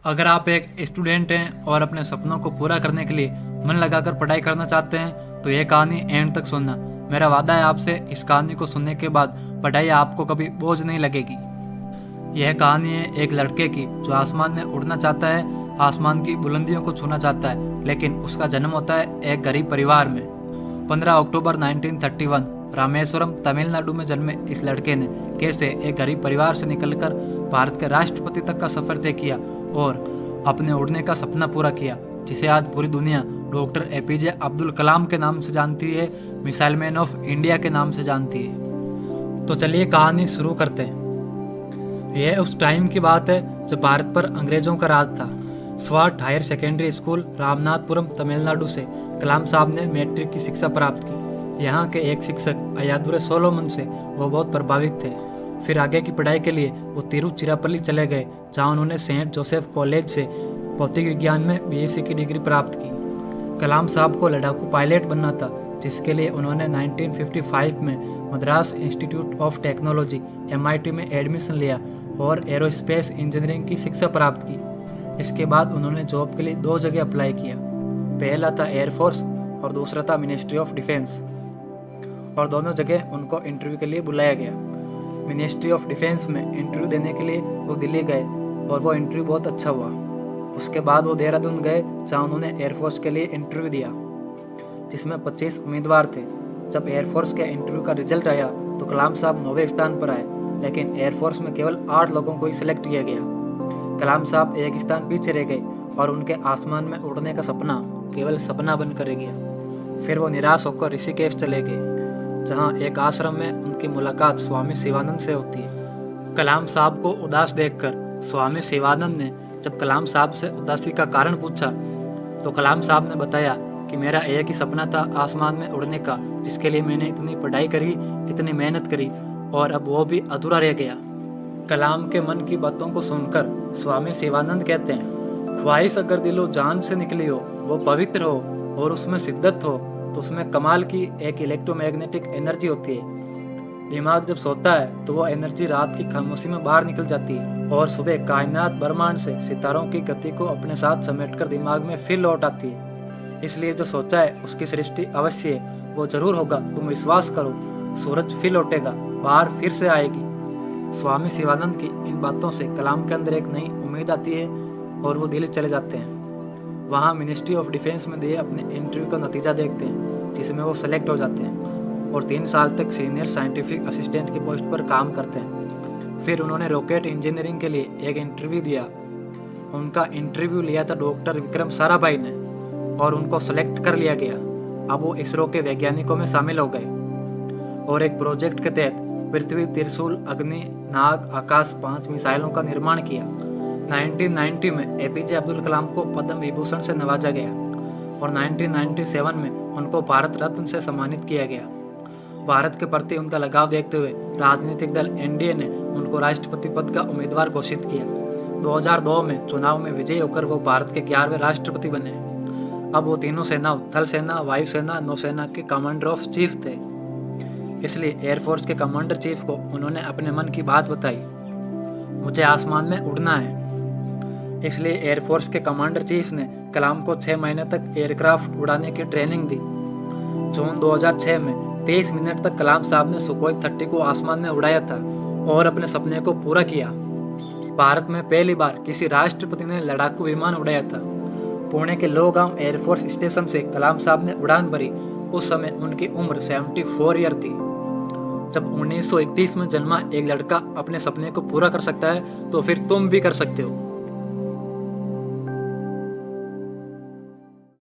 अगर आप एक स्टूडेंट हैं और अपने सपनों को पूरा करने के लिए मन लगाकर पढ़ाई करना चाहते हैं तो ये कहानी एंड तक सुनना। मेरा वादा है आपसे, इस कहानी को सुनने के बाद पढ़ाई आपको कभी बोझ नहीं लगेगी। यह कहानी है एक लड़के की जो आसमान में उड़ना चाहता है, आसमान की बुलंदियों को छूना चाहता है, लेकिन उसका जन्म होता है एक गरीब परिवार में। 15 अक्टूबर 1931 रामेश्वरम तमिलनाडु में जन्मे इस लड़के ने कैसे एक गरीब परिवार से निकलकर भारत के राष्ट्रपति तक का सफर तय किया और अपने उड़ने का सपना पूरा किया, जिसे आज पूरी दुनिया डॉक्टर एपीजे अब्दुल कलाम के नाम से जानती है, मिसाइल मैन ऑफ इंडिया के नाम से जानती है। तो चलिए कहानी शुरू करते हैं। यह उस टाइम की बात है जब भारत पर अंग्रेजों का राज था। स्वाट higher secondary school Ramanathapuram Tamil Nadu से कलाम साहब ने मैट्रिक की शिक्षा प्राप्त की। यहाँ के एक शिक्षक अयादुरे सोलोमन से वो बहुत प्रभावित थे। फिर आगे की पढ़ाई के लिए वो तिरुचिरापल्ली चले गए, जहाँ उन्होंने सेंट जोसेफ कॉलेज से भौतिक विज्ञान में बीएससी की डिग्री प्राप्त की। कलाम साहब को लड़ाकू पायलट बनना था, जिसके लिए उन्होंने 1955 में Madras institute of technology MIT में एडमिशन लिया और एरोस्पेस इंजीनियरिंग की शिक्षा प्राप्त की। इसके बाद उन्होंने जॉब के लिए 2 जगह अप्लाई किया। पहला था एयरफोर्स और दूसरा था मिनिस्ट्री ऑफ डिफेंस, और दोनों जगह उनको इंटरव्यू के लिए बुलाया गया। मिनिस्ट्री ऑफ डिफेंस में इंटरव्यू देने के लिए वो दिल्ली गए और वो इंटरव्यू बहुत अच्छा हुआ। उसके बाद वो देहरादून गए, जहाँ उन्होंने एयरफोर्स के लिए इंटरव्यू दिया, जिसमें 25 उम्मीदवार थे। जब एयरफोर्स के इंटरव्यू का रिजल्ट आया तो कलाम साहब 9वें स्थान पर आए, लेकिन एयरफोर्स में केवल 8 लोगों को ही सिलेक्ट किया गया। कलाम साहब एक स्थान पीछे रह गए और उनके आसमान में उड़ने का सपना केवल सपना बनकर रह गया। फिर वो निराश होकर ऋषिकेश चले गए, जहाँ एक आश्रम में उनकी मुलाकात स्वामी शिवानंद से होती है। कलाम साहब को उदास देखकर स्वामी शिवानंद ने जब कलाम साहब से उदासी का कारण पूछा तो कलाम साहब ने बताया कि मेरा एक ही सपना था आसमान में उड़ने का, जिसके लिए मैंने इतनी पढ़ाई करी, इतनी मेहनत करी, और अब वो भी अधूरा रह गया। कलाम के मन की बातों को सुनकर स्वामी शिवानंद कहते हैं, ख्वाहिश अगर दिलो जान से निकली हो, वो पवित्र हो और उसमें शिद्दत हो, तो उसमें कमाल की एक इलेक्ट्रोमैग्नेटिक एनर्जी होती है। दिमाग जब सोता है तो वो एनर्जी रात की खामोशी में बाहर निकल जाती है और सुबह कायनात ब्रह्मांड से सितारों की गति को अपने साथ समेटकर दिमाग में फिर लौट आती है। इसलिए जो सोचा है उसकी सृष्टि अवश्य है, वो जरूर होगा, तुम विश्वास करो। सूरज फिर लौटेगा, बाहर फिर से आएगी। स्वामी शिवानंद की इन बातों से कलाम के अंदर एक नई उम्मीद आती है और वो दिल्ली चले जाते हैं। वहाँ मिनिस्ट्री ऑफ डिफेंस में दिए अपने इंटरव्यू का नतीजा देखते हैं, जिसमें वो सेलेक्ट हो जाते हैं और 3 साल तक सीनियर साइंटिफिक असिस्टेंट की पोस्ट पर काम करते हैं। फिर उन्होंने रॉकेट इंजीनियरिंग के लिए एक इंटरव्यू दिया। उनका इंटरव्यू लिया था डॉक्टर विक्रम साराभाई ने और उनको सेलेक्ट कर लिया गया। अब वो इसरो के वैज्ञानिकों में शामिल हो गए और एक प्रोजेक्ट के तहत पृथ्वी, त्रिशूल, अग्नि, नाग, आकाश 5 मिसाइलों का निर्माण किया। 1990 में एपीजे अब्दुल कलाम को पद्म विभूषण से नवाजा गया और 1997 में उनको भारत रत्न से सम्मानित किया गया। भारत के प्रति उनका लगाव देखते हुए राजनीतिक दल NDA ने उनको राष्ट्रपति पद का उम्मीदवार घोषित किया। 2002 में चुनाव में विजयी होकर वो भारत के 11वें राष्ट्रपति बने। अब वो तीनों सेनाओं, थल सेना, वायुसेना, नौसेना के कमांडर ऑफ चीफ थे। इसलिए एयरफोर्स के कमांडर चीफ को उन्होंने अपने मन की बात बताई, मुझे आसमान में उड़ना है। इसलिए एयरफोर्स के कमांडर चीफ ने कलाम को 6 महीने तक एयरक्राफ्ट उड़ाने की ट्रेनिंग दी। जून 2006 में 23 मिनट तक कलाम साहब ने सुखोई 30 को आसमान में उड़ाया था और अपने सपने को पूरा किया। भारत में पहली बार किसी राष्ट्रपति ने लड़ाकू विमान उड़ाया था। पुणे के लोगांव एयरफोर्स स्टेशन से कलाम साहब ने उड़ान भरी। उस समय उनकी उम्र 74 ईयर थी। जब 1931 में जन्मा एक लड़का अपने सपने को पूरा कर सकता है तो फिर तुम भी कर सकते हो।